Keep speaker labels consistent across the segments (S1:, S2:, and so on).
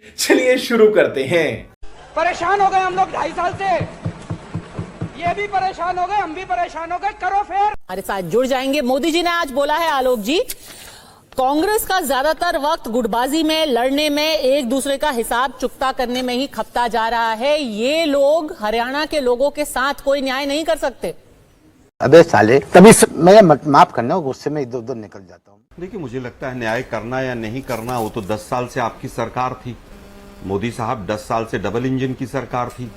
S1: चलिए शुरू करते हैं।
S2: परेशान हो गए हम लोग 2.5 साल से, ये भी परेशान हो गए, हम भी परेशान हो गए, करो फिर।
S3: हमारे साथ जुड़ जाएंगे। मोदी जी ने आज बोला है, आलोक जी, कांग्रेस का ज्यादातर वक्त गुटबाजी में, लड़ने में, एक दूसरे का हिसाब चुकता करने में ही खपता जा रहा है। ये लोग हरियाणा के लोगों के साथ कोई न्याय नहीं कर सकते।
S4: अबे साले, तभी मैं माफ करना, गुस्से में इधर उधर निकल जाता हूँ।
S5: देखिए, मुझे लगता है न्याय करना या नहीं करना, वो तो 10 साल से आपकी सरकार थी। मोदी साहब 10 साल से डबल इंजन की सरकार थी,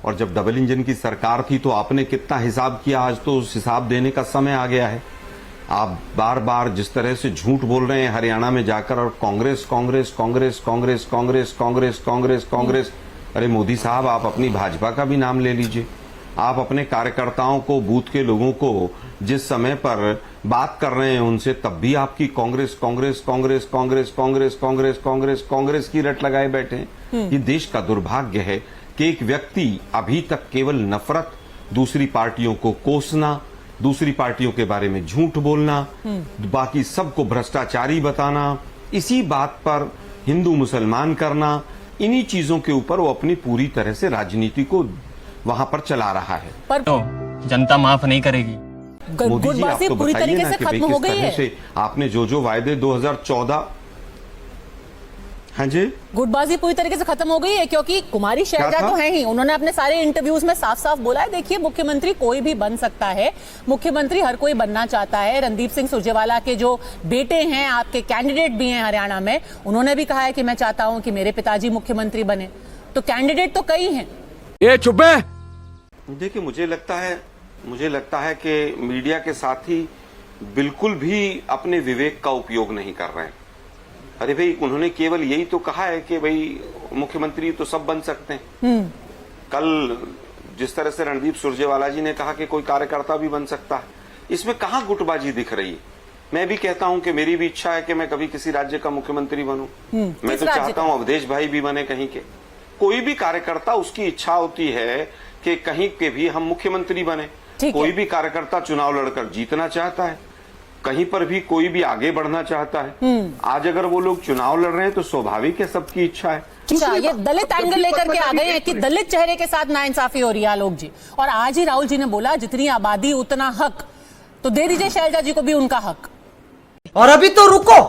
S5: और जब डबल इंजन की सरकार थी तो आपने कितना हिसाब किया, आज तो उस हिसाब देने का समय आ गया है। आप बार बार जिस तरह से झूठ बोल रहे हैं हरियाणा में जाकर, और कांग्रेस कांग्रेस कांग्रेस कांग्रेस कांग्रेस कांग्रेस कांग्रेस कांग्रेस, अरे मोदी साहब, आप अपनी भाजपा का भी नाम ले लीजिए। आप अपने कार्यकर्ताओं को, बूथ के लोगों को जिस समय पर बात कर रहे हैं उनसे, तब भी आपकी कांग्रेस कांग्रेस कांग्रेस कांग्रेस कांग्रेस कांग्रेस कांग्रेस कांग्रेस की रट लगाए बैठे हैं। ये देश का दुर्भाग्य है कि एक व्यक्ति अभी तक केवल नफरत, दूसरी पार्टियों को कोसना, दूसरी पार्टियों के बारे में झूठ बोलना, बाकी सबको भ्रष्टाचारी बताना, इसी बात पर हिंदू मुसलमान करना, इन्हीं चीजों के ऊपर वो अपनी पूरी तरह से राजनीति को वहां पर चला रहा है।
S3: पर
S6: तो जनता माफ नहीं करेगी।
S5: मोदी जी, आप तो
S3: पूरी
S5: बताइए
S3: तरीके
S5: ना
S3: से
S5: कि
S3: खत्म
S5: भाई
S3: हो
S5: किस
S3: गई
S5: तरह
S3: है।
S5: से आपने जो वायदे 2014, हाँ जी,
S3: गुटबाजी पूरी तरीके से खत्म हो गई है, क्योंकि कुमारी शैलजा तो है ही, उन्होंने अपने सारे इंटरव्यूज में साफ साफ बोला है, देखिए मुख्यमंत्री कोई भी बन सकता है, मुख्यमंत्री हर कोई बनना चाहता है। रणदीप सिंह सुरजेवाला के जो बेटे हैं, आपके कैंडिडेट भी हैं हरियाणा में, उन्होंने भी कहा है कि मैं चाहता हूं कि मेरे पिताजी मुख्यमंत्री बने। तो कैंडिडेट तो कई हैं।
S7: ये चुप है।
S5: देखिए, मुझे लगता है कि मीडिया के साथी बिल्कुल भी अपने विवेक का उपयोग नहीं कर रहे हैं। अरे भाई, उन्होंने केवल यही तो कहा है कि भाई मुख्यमंत्री तो सब बन सकते हैं। कल जिस तरह से रणदीप सुरजेवाला जी ने कहा कि कोई कार्यकर्ता भी बन सकता है, इसमें कहां गुटबाजी दिख रही है? मैं भी कहता हूं कि मेरी भी इच्छा है कि मैं कभी किसी राज्य का मुख्यमंत्री बनूं। मैं तो चाहता हूं अवधेश भाई भी बने कहीं के। कोई भी कार्यकर्ता, उसकी इच्छा होती है कि कहीं के भी हम मुख्यमंत्री बने। कोई भी कार्यकर्ता चुनाव लड़कर जीतना चाहता है, कहीं पर भी कोई भी आगे बढ़ना चाहता है। आज अगर वो लोग चुनाव लड़ रहे हैं तो स्वाभाविक है, सबकी इच्छा है।
S3: अच्छा, ये दलित एंगल लेकर के आ गए हैं कि दलित चेहरे के साथ नाइंसाफी हो रही है, आलोक जी। और आज ही राहुल जी ने बोला, जितनी आबादी उतना हक, तो दे दीजिए शैलजा जी को भी उनका हक।
S2: और अभी तो रुको,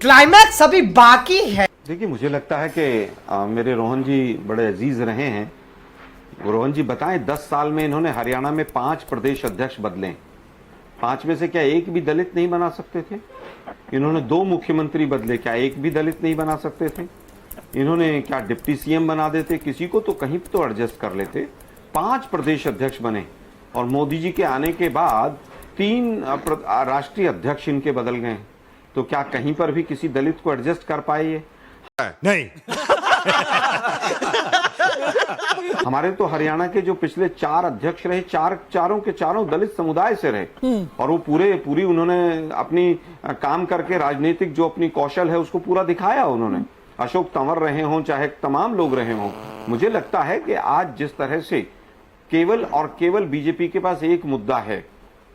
S2: क्लाइमैक्स अभी बाकी है।
S5: देखिए, मुझे लगता है कि मेरे रोहन जी बड़े अजीज रहे हैं। रोहन जी बताएं, 10 साल में इन्होंने हरियाणा में 5 प्रदेश अध्यक्ष बदले। 5 में से क्या एक भी दलित नहीं बना सकते थे? इन्होंने 2 मुख्यमंत्री बदले, क्या एक भी दलित नहीं बना सकते थे? इन्होंने क्या डिप्टी सीएम बना देते किसी को, तो कहीं तो एडजस्ट कर लेते। 5 प्रदेश अध्यक्ष बने, और मोदी जी के आने के बाद 3 राष्ट्रीय अध्यक्ष इनके बदल गए। तो क्या कहीं पर भी किसी दलित को एडजस्ट कर पाए ये?
S7: नहीं।
S5: हमारे तो हरियाणा के जो पिछले 4 अध्यक्ष रहे, चारों के चारों दलित समुदाय से रहे, और वो पूरी उन्होंने अपनी काम करके राजनीतिक जो अपनी कौशल है उसको पूरा दिखाया उन्होंने। अशोक तंवर रहे हों, चाहे तमाम लोग रहे हों। मुझे लगता है कि आज जिस तरह से केवल और केवल बीजेपी के पास एक मुद्दा है,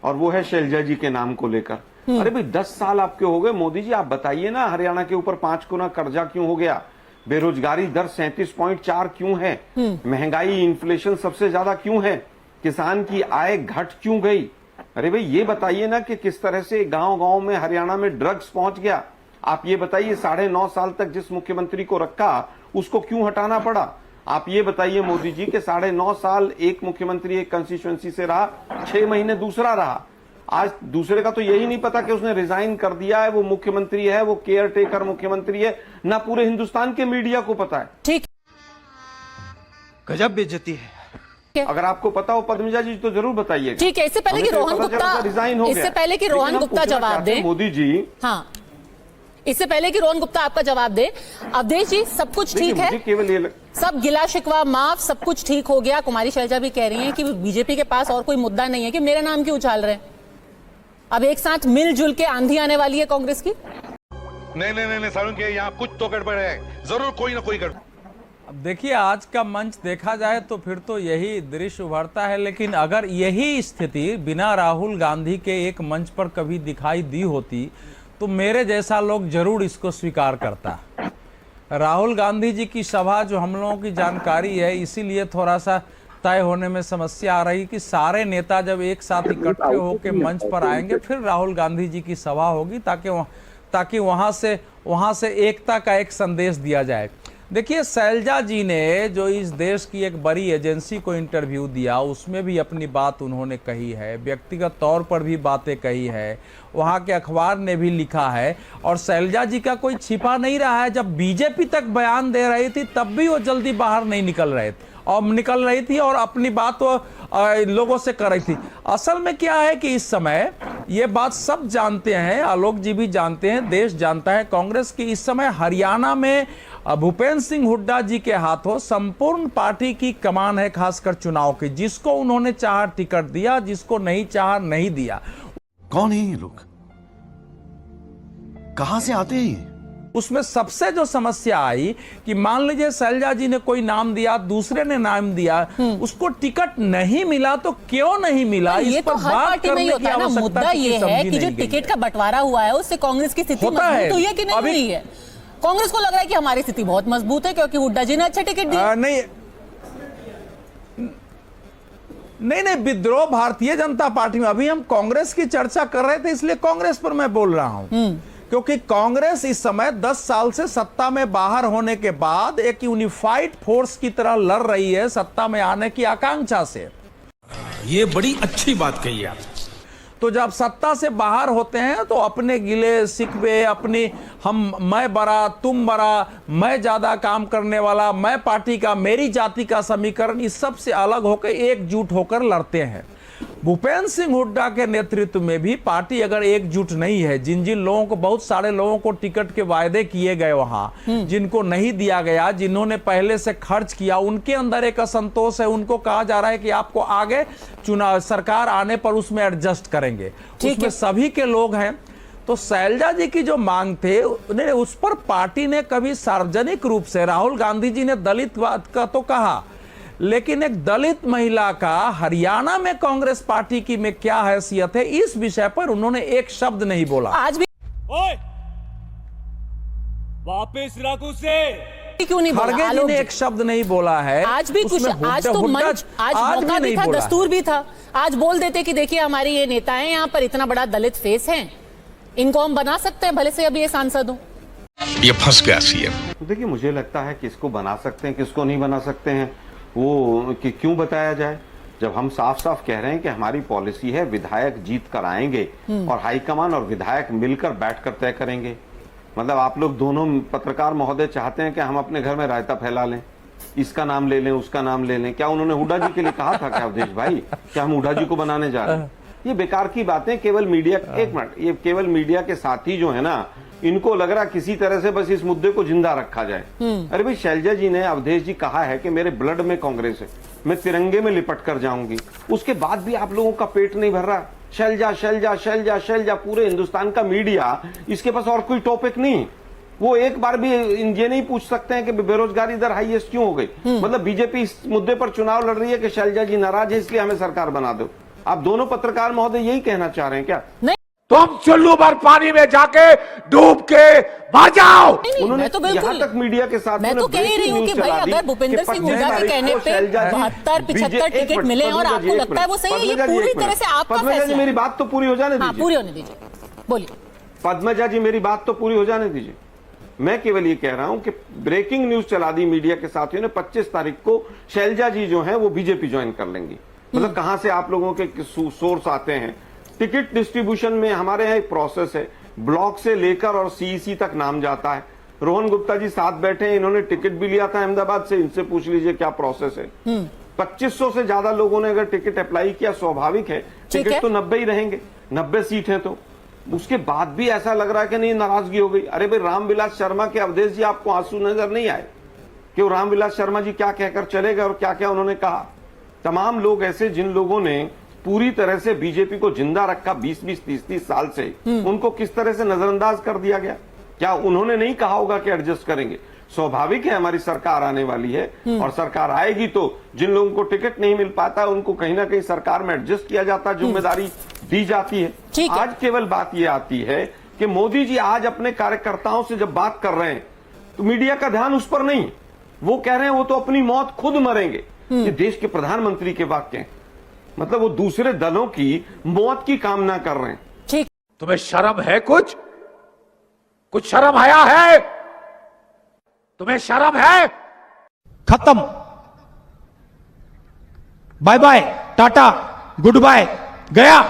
S5: और वो है शैलजा जी के नाम को लेकर। अरे भाई, 10 साल आपके हो गए मोदी जी, आप बताइए ना, हरियाणा के ऊपर 5 गुना कर्जा क्यों हो गया? बेरोजगारी दर 37.4 क्यों है? महंगाई, इन्फ्लेशन सबसे ज्यादा क्यों है? किसान की आय घट क्यों गई? अरे भाई, ये बताइए ना कि किस तरह से गांव-गांव में हरियाणा में ड्रग्स पहुंच गया। आप ये बताइए, 9.5 साल तक जिस मुख्यमंत्री को रखा उसको क्यों हटाना पड़ा? आप ये बताइए मोदी जी के 9.5 साल एक मुख्यमंत्री एक कंस्टिट्यूएंसी से रहा, 6 महीने दूसरा रहा। आज दूसरे का तो यही नहीं पता कि उसने रिजाइन कर दिया है, वो मुख्यमंत्री है, वो केयर टेकर मुख्यमंत्री है, ना पूरे हिंदुस्तान के मीडिया को पता है।
S3: ठीक,
S7: गजब बेइज्जती है।
S5: अगर आपको पता हो पद्मजा जी तो जरूर बताइए।
S3: ठीक है, इससे पहले कि रोहन गुप्ता,
S5: इससे
S3: पहले कि रोहन गुप्ता जवाब दे,
S5: मोदी जी,
S3: हाँ, इससे पहले कि रोहन गुप्ता आपका जवाब दे, अवधेश जी, सब कुछ ठीक है,
S5: केवल ये
S3: सब गिला शिकवा माफ, सब कुछ ठीक हो गया। कुमारी शैलजा भी कह रही हैं कि बीजेपी के पास और कोई मुद्दा नहीं है कि मेरा नाम क्यों उछाल रहे हैं। अब एक साथ मिलजुल के आंधी आने वाली है कांग्रेस की।
S8: नहीं सारुण के यहाँ कुछ तो गड़बड़ है, जरूर कोई ना कोई गड़बड़।
S9: अब देखिए, आज का मंच देखा जाए तो फिर तो यही दृश्य उभरता है, लेकिन अगर यही स्थिति बिना राहुल गांधी के एक मंच पर कभी दिखाई दी होती तो मेरे जैसा लोग जरूर इसको स्वीकार करता। राहुल गांधी जी की सभा जो हम लोगों की जानकारी है, इसीलिए थोड़ा सा तय होने में समस्या आ रही कि सारे नेता जब एक साथ इकट्ठे होकर मंच पर आएंगे फिर राहुल गांधी जी की सभा होगी, ताकि वहां से एकता का एक संदेश दिया जाए। देखिए, शैलजा जी ने जो इस देश की एक बड़ी एजेंसी को इंटरव्यू दिया, उसमें भी अपनी बात उन्होंने कही है, व्यक्तिगत तौर पर भी बातें कही है, वहाँ के अखबार ने भी लिखा है। और शैलजा जी का कोई छिपा नहीं रहा है, जब बीजेपी तक बयान दे रही थी तब भी वो जल्दी बाहर नहीं निकल रही थी और अपनी बात वो लोगों से कर रही थी। असल में क्या है कि इस समय ये बात सब जानते हैं, आलोक जी भी जानते हैं, देश जानता है, कांग्रेस की इस समय हरियाणा में भूपेंद्र सिंह हुड्डा जी के हाथों संपूर्ण पार्टी की कमान है, खासकर चुनाव की। जिसको उन्होंने चाहा टिकट दिया, जिसको नहीं चाहा नहीं दिया।
S7: कौन है ये लोग? कहां से आते हैं ये?
S9: उसमें सबसे जो समस्या आई कि मान लीजिए शैलजा जी ने कोई नाम दिया, दूसरे ने नाम दिया, उसको टिकट नहीं मिला तो क्यों नहीं मिला,
S3: ये
S9: इस
S3: तो
S9: पर
S3: हर
S9: बात
S3: पार्टी में ही
S9: करने की
S3: होता है ना।
S9: आवश्यकता
S3: मुद्दा ये है कि जो टिकट का बंटवारा हुआ है उससे कांग्रेस की स्थिति
S9: होता है।
S3: मजबूत हुई है कि नहीं हुई है? कांग्रेस को लग रहा है कि हमारी स्थिति बहुत मजबूत है क्योंकि हुड्डा जी ने अच्छा टिकट दिया।
S9: नहीं, विद्रोह भारतीय जनता पार्टी में। अभी हम कांग्रेस की चर्चा कर रहे थे, इसलिए कांग्रेस पर मैं बोल रहा हूं, क्योंकि कांग्रेस इस समय 10 साल से सत्ता में बाहर होने के बाद एक यूनिफाइड फोर्स की तरह लड़ रही है सत्ता में आने की आकांक्षा से।
S7: ये बड़ी अच्छी बात कही आप।
S9: तो जब सत्ता से बाहर होते हैं तो अपने गिले शिकवे, अपनी मैं बड़ा तुम बड़ा, मैं ज्यादा काम करने वाला, मैं पार्टी का, मेरी जाति का समीकरण, इस सब से अलग होकर एकजुट होकर लड़ते हैं। भूपेंद्र सिंह हुड्डा के नेतृत्व में भी पार्टी अगर एकजुट नहीं है, जिन लोगों को, बहुत सारे लोगों को टिकट के वायदे किए गए वहां, जिनको नहीं दिया गया, जिन्होंने पहले से खर्च किया, उनके अंदर एक असंतोष है। उनको कहा जा रहा है कि आपको आगे चुनाव सरकार आने पर उसमें एडजस्ट करेंगे, उसमें सभी के लोग हैं। तो शैलजा जी की जो मांग थे उस पर पार्टी ने कभी सार्वजनिक रूप से, राहुल गांधी जी ने दलितवाद का तो कहा, लेकिन एक दलित महिला का हरियाणा में कांग्रेस पार्टी की में क्या हैसियत है, इस विषय पर उन्होंने एक शब्द नहीं बोला।
S3: आज भी
S10: ओए, वापस रखो से
S3: क्यों नहीं बोला?
S9: खड़गे जी ने एक शब्द नहीं बोला है।
S3: आज भी कुछ, आज तो मंच, आज मौका भी था, दस्तूर भी था, आज बोल देते कि देखिए हमारी ये नेता है, यहाँ पर इतना बड़ा दलित फेस है, इनको हम बना सकते हैं, भले से अभी ये सांसद हो।
S7: ये फंस गया सीएम।
S5: देखिए, मुझे लगता है किसको बना सकते हैं, किसको नहीं बना सकते हैं, वो कि क्यों बताया जाए, जब हम साफ साफ कह रहे हैं कि हमारी पॉलिसी है विधायक जीत कर आएंगे और हाईकमान और विधायक मिलकर बैठकर तय करेंगे। मतलब आप लोग दोनों पत्रकार महोदय चाहते हैं कि हम अपने घर में रायता फैला लें, इसका नाम ले लें, उसका नाम ले लें। क्या उन्होंने हुड्डा जी के लिए कहा था क्या अवधेश भाई कि हम हुड्डा जी को बनाने जा रहे हैं? ये बेकार की बातें केवल मीडिया, एक मिनट, ये केवल मीडिया के साथी जो है ना, इनको लग रहा किसी तरह से बस इस मुद्दे को जिंदा रखा जाए। अरे भाई, शैलजा जी ने, अवधेश जी कहा है कि मेरे ब्लड में कांग्रेस है, मैं तिरंगे में लिपट कर जाऊंगी, उसके बाद भी आप लोगों का पेट नहीं भर रहा। शैलजा शैलजा शैलजा शैलजा, पूरे हिंदुस्तान का मीडिया, इसके पास और कोई टॉपिक नहीं। वो एक बार भी ये नहीं पूछ सकते हैं कि बेरोजगारी दर हाईएस्ट क्यों हो गई। मतलब बीजेपी इस मुद्दे पर चुनाव लड़ रही है कि शैलजा जी नाराज है इसलिए हमें सरकार बना दो। आप दोनों पत्रकार महोदय यही कहना चाह रहे हैं क्या?
S7: तुम चुल्लू भर पानी में जाके डूब के मर जाओ।
S5: उन्होंने
S3: तो बिल्कुल,
S5: यहाँ तक मीडिया के साथ
S3: मैं तो कह ही रही हूँ कि भाई अगर भूपेंद्र सिंह हुड्डा के कहने पे 72-75 टिकट मिले और आपको लगता है वो सही है, ये पूरी तरह से आपका फैसला है।
S5: मेरी बात तो पूरी हो जाने दीजिए।
S3: पूरी होने दीजिए, बोलिए।
S5: पद्मजा जी, मेरी बात तो पूरी हो जाने दीजिए। मैं केवल ये कह रहा हूं कि ब्रेकिंग न्यूज चला दी मीडिया के साथियों ने, 25 तारीख को शैलजा जी जो हैं वो बीजेपी ज्वाइन कर लेंगी। मतलब कहां से आप लोगों के सोर्स आते हैं? टिकट डिस्ट्रीब्यूशन में हमारे यहाँ एक प्रोसेस है, ब्लॉक से लेकर और सीईसी तक नाम जाता है। रोहन गुप्ता जी साथ बैठे हैं, इन्होंने टिकट भी लिया था अहमदाबाद से, इनसे पूछ लीजिए क्या प्रोसेस है। 2500 से ज्यादा लोगों ने अगर टिकट अप्लाई किया, स्वाभाविक है टिकट तो 90 ही रहेंगे, 90 सीट है। तो उसके बाद भी ऐसा लग रहा है कि नहीं, नाराजगी हो गई। अरे भाई, रामविलास शर्मा के, अवधेश जी आपको आंसू नजर नहीं आए कि वो रामविलास शर्मा जी क्या कहकर चले गए और क्या क्या उन्होंने कहा? तमाम लोग ऐसे जिन लोगों ने पूरी तरह से बीजेपी को जिंदा रखा 20-20, 30-30 साल से, उनको किस तरह से नजरअंदाज कर दिया गया? क्या उन्होंने नहीं कहा होगा कि एडजस्ट करेंगे? स्वाभाविक है, हमारी सरकार आने वाली है और सरकार आएगी तो जिन लोगों को टिकट नहीं मिल पाता उनको कहीं ना कहीं सरकार में एडजस्ट किया जाता, जिम्मेदारी दी जाती है। आज केवल बात यह आती है कि मोदी जी आज अपने कार्यकर्ताओं से जब बात कर रहे हैं तो मीडिया का ध्यान उस पर नहीं। वो कह रहे हैं वो तो अपनी मौत खुद मरेंगे। ये देश के प्रधानमंत्री के वाक्य हैं। मतलब वो दूसरे दलों की मौत की कामना कर रहे हैं।
S3: ठीक।
S7: तुम्हें शर्म है? कुछ शर्म आया है? तुम्हें शर्म है?
S10: खत्म, bye bye, tata, good bye, गया।